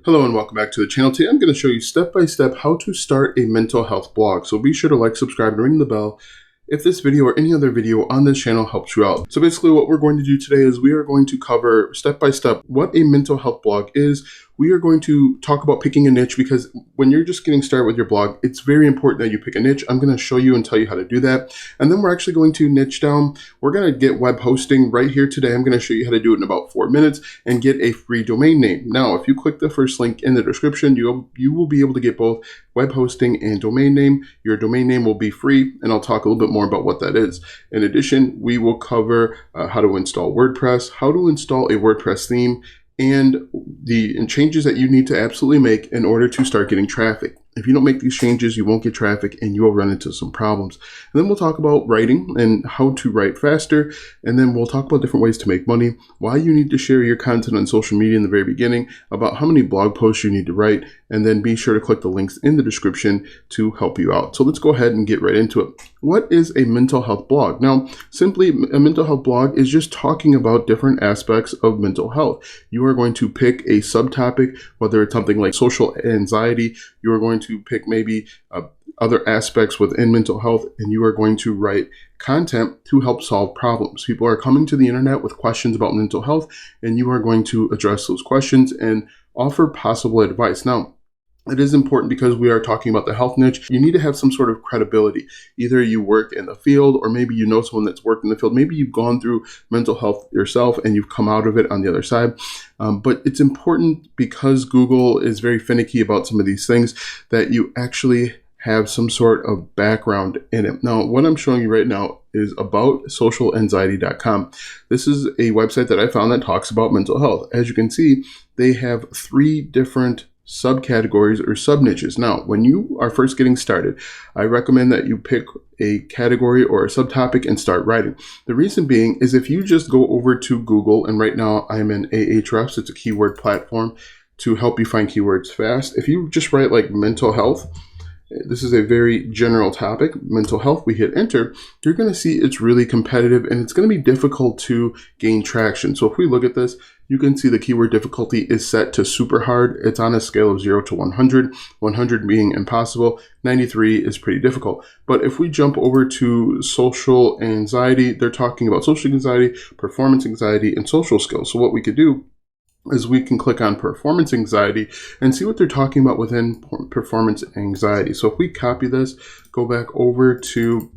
Hello and welcome back to the channel. Today I'm going to show you step by step how to start a mental health blog. So be sure to like, subscribe, and ring the bell if this video or any other video on this channel helps you out. So basically what we're going to do today is we are going to cover step by step what a mental health blog is. We are going to talk about picking a niche because when you're just getting started with your blog, it's very important that you pick a niche. I'm going to show you and tell you how to do that. And then we're actually going to niche down. We're going to get web hosting right here today. I'm going to show you how to do it in about 4 minutes and get a free domain name. Now, if you click the first link in the description, you will be able to get both web hosting and domain name. Your domain name will be free, and I'll talk a little bit more about what that is. In addition, we will cover how to install WordPress, how to install a WordPress theme, and the changes that you need to absolutely make in order to start getting traffic. If you don't make these changes, you won't get traffic and you will run into some problems. And then we'll talk about writing and how to write faster. And then we'll talk about different ways to make money, why you need to share your content on social media in the very beginning, about how many blog posts you need to write, and then be sure to click the links in the description to help you out. So let's go ahead and get right into it. What is a mental health blog? Now, simply a mental health blog is just talking about different aspects of mental health. You are going to pick a subtopic, whether it's something like social anxiety. You are going to pick maybe other aspects within mental health, and you are going to write content to help solve problems. People are coming to the internet with questions about mental health, and you are going to address those questions and offer possible advice. Now, it is important because we are talking about the health niche. You need to have some sort of credibility. Either you work in the field, or maybe you know someone that's worked in the field. Maybe you've gone through mental health yourself and you've come out of it on the other side. But it's important because Google is very finicky about some of these things that you actually have some sort of background in it. Now, what I'm showing you right now is about socialanxiety.com. This is a website that I found that talks about mental health. As you can see, they have 3 different subcategories or sub niches. Now, when you are first getting started, I recommend that you pick a category or a subtopic and start writing. The reason being is if you just go over to Google, and right now I'm in Ahrefs, it's a keyword platform to help you find keywords fast. If you just write like mental health, this is a very general topic, mental health, we hit enter, you're going to see it's really competitive and it's going to be difficult to gain traction. So if we look at this, you can see the keyword difficulty is set to super hard. It's on a scale of 0 to 100, 100 being impossible, 93 is pretty difficult. But if we jump over to social anxiety, they're talking about social anxiety, performance anxiety, and social skills. So what we could do is we can click on performance anxiety and see what they're talking about within performance anxiety. So if we copy this, go back over to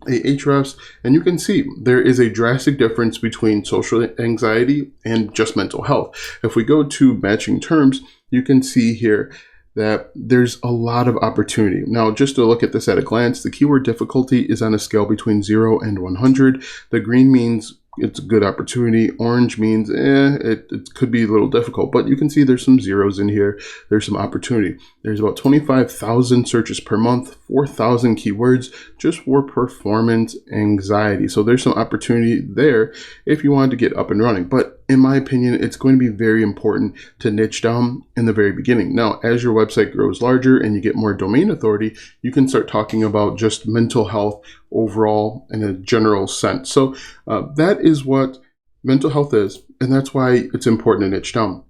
Ahrefs, and you can see there is a drastic difference between social anxiety and just mental health. If we go to matching terms, you can see here that there's a lot of opportunity. Now, just to look at this at a glance, the keyword difficulty is on a scale between 0 and 100. The green means it's a good opportunity. Orange means it could be a little difficult, but you can see there's some zeros in here. There's some opportunity. There's about 25,000 searches per month, 4,000 keywords just for performance anxiety. So there's some opportunity there if you wanted to get up and running. But in my opinion, it's going to be very important to niche down in the very beginning. Now, as your website grows larger and you get more domain authority, you can start talking about just mental health overall in a general sense. So that is what mental health is, and that's why it's important to niche down.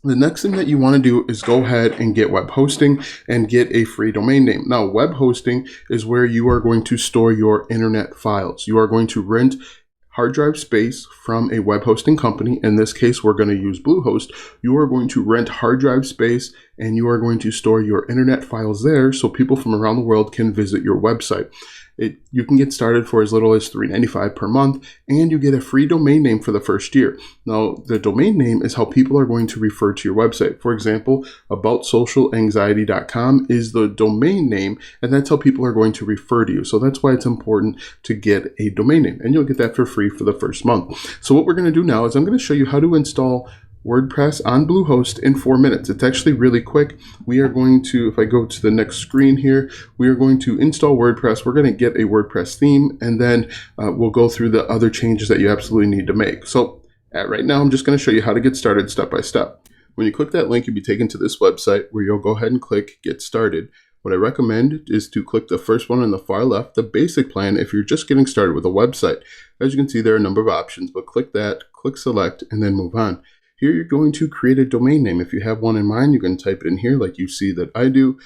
The next thing that you want to do is go ahead and get web hosting and get a free domain name. Now, web hosting is where you are going to store your internet files. You are going to rent hard drive space from a web hosting company. In this case, we're going to use Bluehost. You are going to rent hard drive space and you are going to store your internet files there so people from around the world can visit your website. You can get started for as little as $3.95 per month, and you get a free domain name for the first year. Now, the domain name is how people are going to refer to your website. For example, aboutsocialanxiety.com is the domain name, and that's how people are going to refer to you. So that's why it's important to get a domain name, and you'll get that for free for the first month. So what we're going to do now is I'm going to show you how to install WordPress on Bluehost in 4 minutes. It's actually really quick. We are going to, if I go to the next screen here, we are going to install WordPress. We're going to get a WordPress theme, and then we'll go through the other changes that you absolutely need to make. So right now, I'm just going to show you how to get started step by step. When you click that link, you'll be taken to this website where you'll go ahead and click Get Started. What I recommend is to click the first one on the far left, the basic plan, if you're just getting started with a website. As you can see, there are a number of options, but click that, click select, and then move on. Here you're going to create a domain name. If you have one in mind, you can type it in here like you see that I do.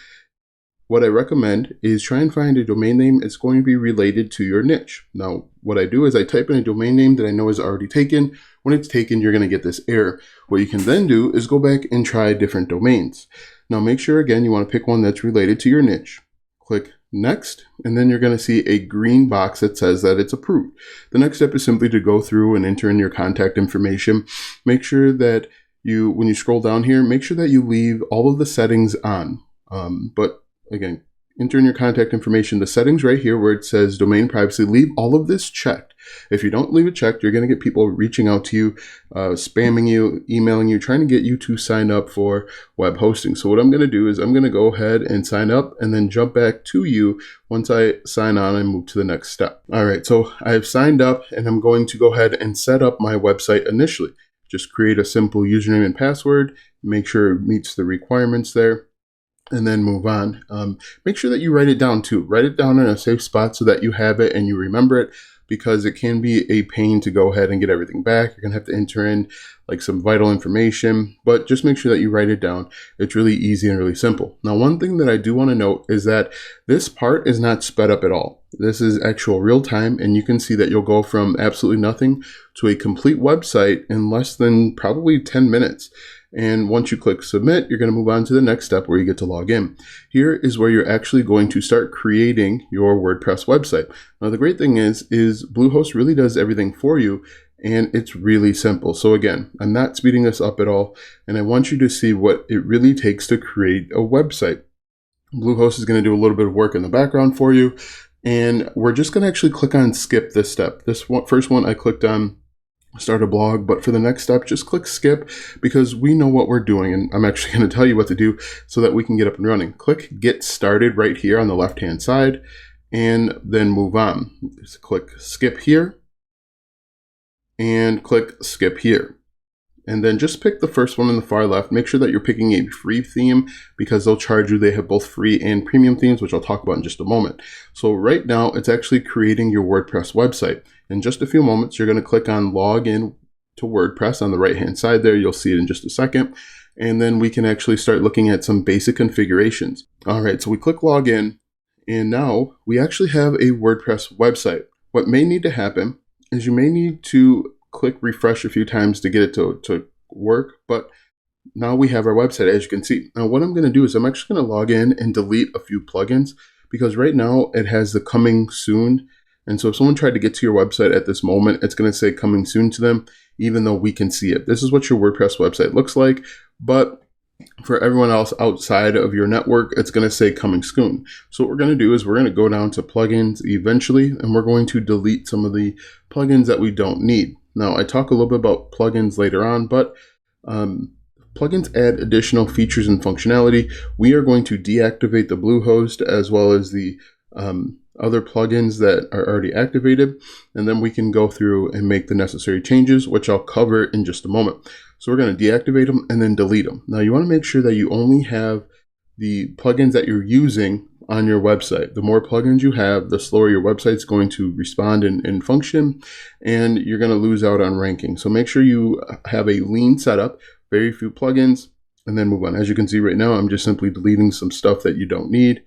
What I recommend is try and find a domain name that's going to be related to your niche. Now, what I do is I type in a domain name that I know is already taken. When it's taken, you're going to get this error. What you can then do is go back and try different domains. Now, make sure, again, you want to pick one that's related to your niche. Click Next, and then you're going to see a green box that says that it's approved. The next step is simply to go through and enter in your contact information. Make sure that when you scroll down here, make sure that you leave all of the settings on. But again, enter in your contact information. The settings right here where it says domain privacy, leave all of this checked. If you don't leave it checked, you're going to get people reaching out to you, spamming you, emailing you, trying to get you to sign up for web hosting. So what I'm going to do is I'm going to go ahead and sign up and then jump back to you once I sign on and move to the next step. All right, so I've signed up and I'm going to go ahead and set up my website initially. Just create a simple username and password, make sure it meets the requirements there, and then move on. Make sure that you write it down too. Write it down in a safe spot so that you have it and you remember it, because it can be a pain to go ahead and get everything back. You're going to have to enter in like some vital information, but just make sure that you write it down. It's really easy and really simple. Now, one thing that I do want to note is that this part is not sped up at all. This is actual real time, and you can see that you'll go from absolutely nothing to a complete website in less than probably 10 minutes. And once you click submit, you're going to move on to the next step where you get to log in. Here is where you're actually going to start creating your WordPress website. Now, the great thing is Bluehost really does everything for you, and it's really simple. So again, I'm not speeding this up at all, and I want you to see what it really takes to create a website. Bluehost is going to do a little bit of work in the background for you, and we're just going to actually click on skip this step. This first one I clicked on start a blog, but for the next step, just click skip, because we know what we're doing, and I'm actually going to tell you what to do so that we can get up and running. Click get started right here on the left hand side, and then move on. Just click skip here and click skip here. And then just pick the first one on the far left. Make sure that you're picking a free theme, because they'll charge you. They have both free and premium themes, which I'll talk about in just a moment. So right now, it's actually creating your WordPress website. In just a few moments, you're going to click on log in to WordPress on the right-hand side there. You'll see it in just a second. And then we can actually start looking at some basic configurations. All right, so we click log in, and now we actually have a WordPress website. What may need to happen is you may need to click refresh a few times to get it to work, but now we have our website, as you can see. Now what I'm going to do is I'm actually going to log in and delete a few plugins, because right now it has the coming soon. And so if someone tried to get to your website at this moment, it's going to say coming soon to them, even though we can see it. This is what your WordPress website looks like, but for everyone else outside of your network, it's going to say coming soon. So what we're going to do is we're going to go down to plugins eventually, and we're going to delete some of the plugins that we don't need. Now, I talk a little bit about plugins later on, but plugins add additional features and functionality. We are going to deactivate the Bluehost as well as the other plugins that are already activated, and then we can go through and make the necessary changes, which I'll cover in just a moment. So we're going to deactivate them and then delete them. Now you want to make sure that you only have the plugins that you're using on your website. The more plugins you have, the slower your website's going to respond and function, and you're going to lose out on ranking. So make sure you have a lean setup, very few plugins, and then move on. As you can see right now, I'm just simply deleting some stuff that you don't need.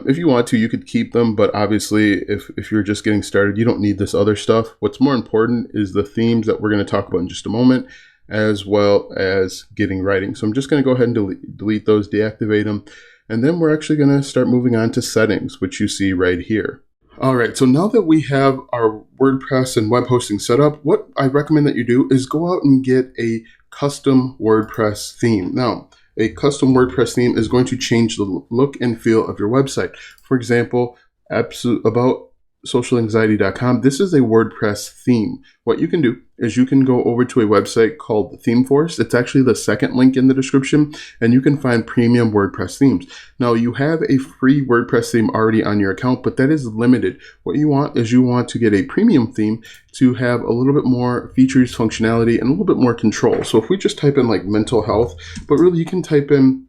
If you want to, you could keep them, but obviously if you're just getting started, you don't need this other stuff. What's more important is the themes that we're going to talk about in just a moment, as well as getting writing. So I'm just going to go ahead and delete those, deactivate them, and then we're actually going to start moving on to settings, which you see right here. All right, so now that we have our WordPress and web hosting set up, what I recommend that you do is go out and get a custom WordPress theme. Now, a custom WordPress theme is going to change the look and feel of your website. For example, about socialanxiety.com. This is a WordPress theme. What you can do is you can go over to a website called ThemeForest. It's actually the second link in the description, and you can find premium WordPress themes. Now, you have a free WordPress theme already on your account, but that is limited. What you want is you want to get a premium theme to have a little bit more features, functionality, and a little bit more control. So if we just type in like mental health, but really you can type in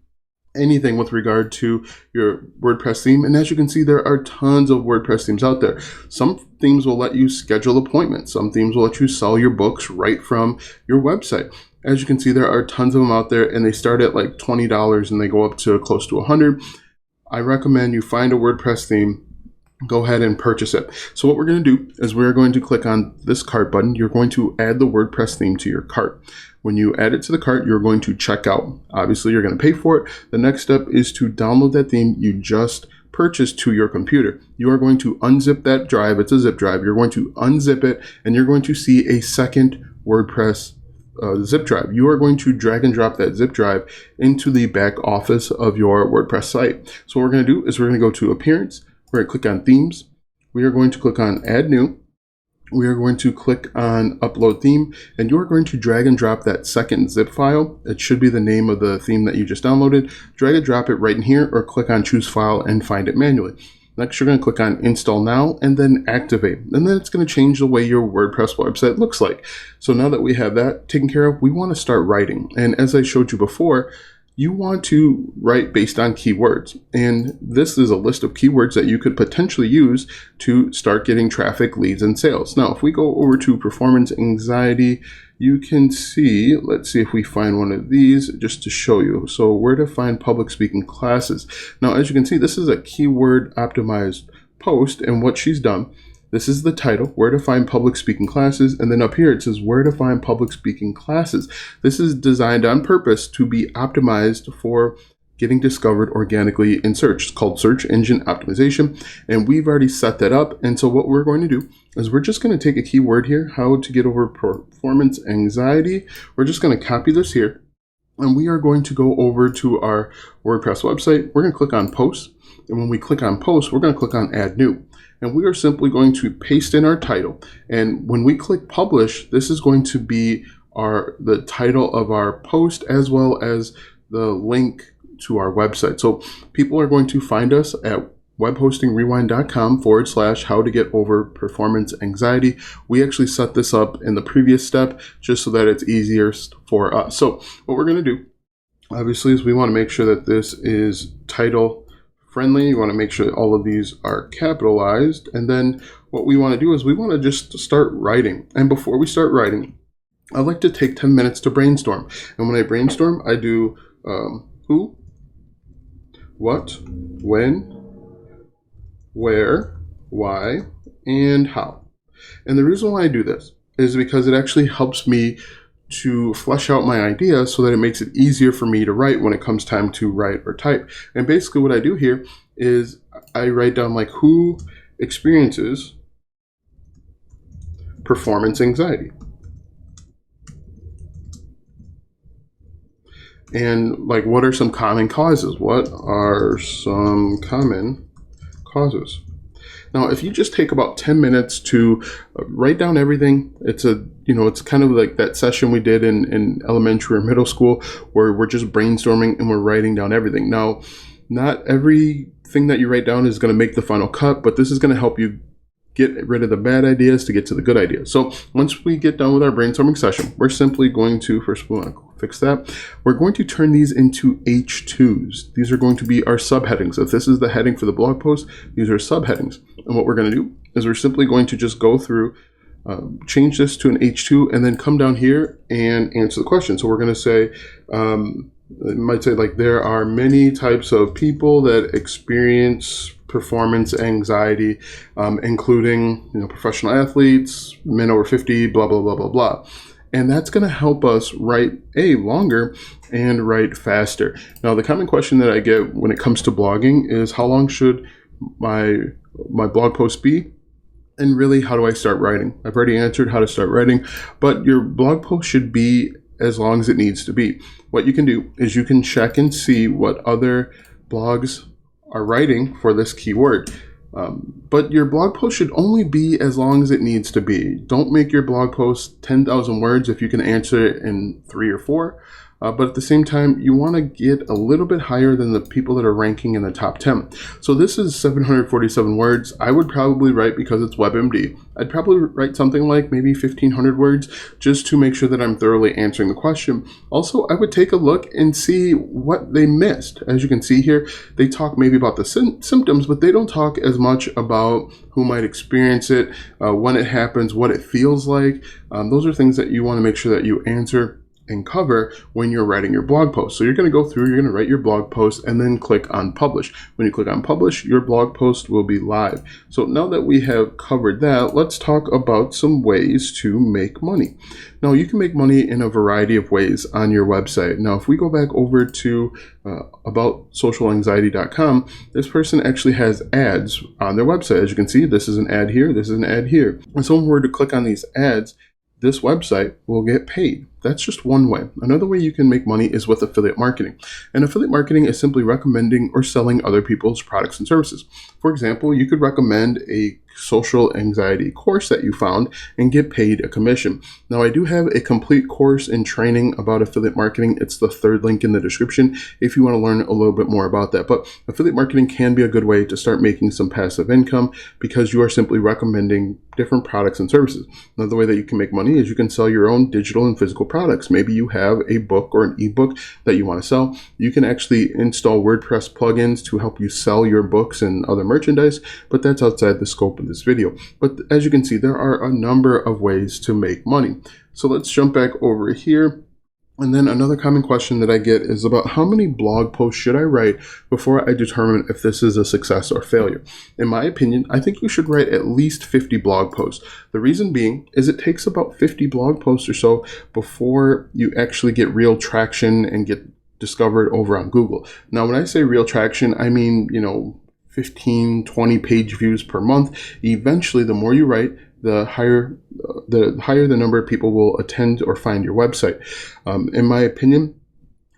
anything with regard to your WordPress theme. And as you can see, there are tons of WordPress themes out there. Some themes will let you schedule appointments. Some themes will let you sell your books right from your website. As you can see, there are tons of them out there, and they start at like $20 and they go up to close to $100. I recommend you find a WordPress theme, go ahead and purchase it. So what we're going to do is we're going to click on this cart button. You're going to add the WordPress theme to your cart. When you add it to the cart, you're going to check out. Obviously, you're going to pay for it. The next step is to download that theme you just purchased to your computer. You are going to unzip that drive. It's a zip drive. You're going to unzip it, and you're going to see a second WordPress zip drive. You are going to drag and drop that zip drive into the back office of your WordPress site. So what we're going to do is we're going to go to Appearance. We're going to click on Themes. We are going to click on Add New. We are going to click on Upload Theme, and you're going to drag and drop that second zip file. It should be the name of the theme that you just downloaded. Drag and drop it right in here, or click on Choose File and find it manually. Next, you're going to click on Install Now and then Activate. And then it's going to change the way your WordPress website looks like. So now that we have that taken care of, we want to start writing. And as I showed you before, you want to write based on keywords. And this is a list of keywords that you could potentially use to start getting traffic, leads, and sales. Now, if we go over to performance anxiety, you can see, let's see if we find one of these just to show you. So where to find public speaking classes. Now, as you can see, this is a keyword optimized post, and what she's done, this is the title, where to find public speaking classes, and then up here it says where to find public speaking classes. This is designed on purpose to be optimized for getting discovered organically in search. It's called search engine optimization, and we've already set that up. And so what we're going to do is we're just going to take a keyword here, how to get over performance anxiety. We're just going to copy this here, and we are going to go over to our WordPress website. We're going to click on Post, and when we click on Post, we're going to click on Add New. And we are simply going to paste in our title. And when we click Publish, this is going to be the title of our post as well as the link to our website. So people are going to find us at webhostingrewind.com/how to get over performance anxiety. We actually set this up in the previous step just so that it's easier for us. So what we're going to do, obviously, is we want to make sure that this is title friendly. You want to make sure that all of these are capitalized. And then what we want to do is we want to just start writing. And before we start writing, I like to take 10 minutes to brainstorm. And when I brainstorm, I do who, what, when, where, why, and how. And the reason why I do this is because it actually helps me to flesh out my idea so that it makes it easier for me to write when it comes time to write or type. And basically what I do here is I write down like who experiences performance anxiety. And like, what are some common causes? What are some common causes? Now, if you just take about 10 minutes to write down everything, it's kind of like that session we did in elementary or middle school where we're just brainstorming and we're writing down everything. Now, not everything that you write down is going to make the final cut, but this is going to help you get rid of the bad ideas to get to the good ideas. So once we get done with our brainstorming session, we're simply going to, first we want to fix that. We're going to turn these into H2s. These are going to be our subheadings. If this is the heading for the blog post, these are subheadings. And what we're going to do is we're simply going to just go through, change this to an H2, and then come down here and answer the question. So we're going to say, it might say like, there are many types of people that experience performance anxiety, including professional athletes, men over 50, blah, blah, blah, blah, blah. And that's going to help us write longer and write faster. Now, the common question that I get when it comes to blogging is how long should my blog post be? And really, how do I start writing? I've already answered how to start writing, but your blog post should be as long as it needs to be. What you can do is you can check and see what other blogs are writing for this keyword. But your blog post should only be as long as it needs to be. Don't make your blog post 10,000 words if you can answer it in 3 or 4. But at the same time, you want to get a little bit higher than the people that are ranking in the top 10. So this is 747 words. I would probably write, because it's WebMD, I'd probably write something like maybe 1,500 words just to make sure that I'm thoroughly answering the question. Also, I would take a look and see what they missed. As you can see here, they talk maybe about the symptoms, but they don't talk as much about who might experience it, when it happens, what it feels like. Those are things that you want to make sure that you answer. and cover when you're writing your blog post. So you're going to go through, you're going to write your blog post and then click on publish. When you click on publish, your blog post will be live. So now that we have covered that, let's talk about some ways to make money. Now you can make money in a variety of ways on your website. Now if we go back over to aboutsocialanxiety.com, this person actually has ads on their website. As you can see, this is an ad here, this is an ad here. When someone were to click on these ads, this website will get paid. That's just one way. Another way you can make money is with affiliate marketing. And affiliate marketing is simply recommending or selling other people's products and services. For example, you could recommend a social anxiety course that you found and get paid a commission. Now, I do have a complete course and training about affiliate marketing. It's the third link in the description if you want to learn a little bit more about that. But affiliate marketing can be a good way to start making some passive income because you are simply recommending different products and services. Another way that you can make money is you can sell your own digital and physical products. Maybe you have a book or an ebook that you want to sell. You can actually install WordPress plugins to help you sell your books and other merchandise, but that's outside the scope of this video. But as you can see, there are a number of ways to make money. So let's jump back over here. And then another common question that I get is about how many blog posts should I write before I determine if this is a success or failure. In my opinion, I think you should write at least 50 blog posts. The reason being is it takes about 50 blog posts or so before you actually get real traction and get discovered over on Google. Now, when I say real traction, I mean, 15, 20 page views per month. Eventually, the more you write, the higher the number of people will attend or find your website. In my opinion,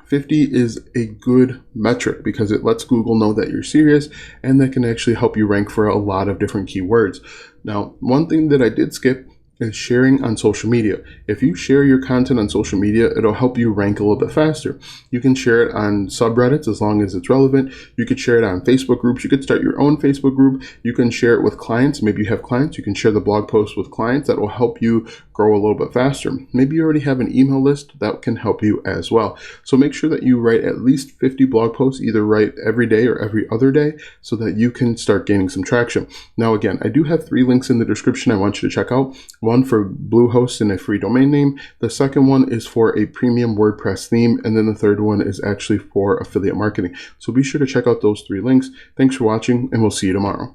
50 is a good metric because it lets Google know that you're serious, and that can actually help you rank for a lot of different keywords. Now, one thing that I did skip is sharing on social media. If you share your content on social media, it'll help you rank a little bit faster. You can share it on subreddits as long as it's relevant. You could share it on Facebook groups. You could start your own Facebook group. You can share it with clients. Maybe you have clients. You can share the blog post with clients. That will help you grow a little bit faster. Maybe you already have an email list that can help you as well. So make sure that you write at least 50 blog posts, either write every day or every other day, so that you can start gaining some traction. Now, again, I do have 3 links in the description I want you to check out. One for Bluehost and a free domain name. The second one is for a premium WordPress theme. And then the third one is actually for affiliate marketing. So be sure to check out those 3 links. Thanks for watching, and we'll see you tomorrow.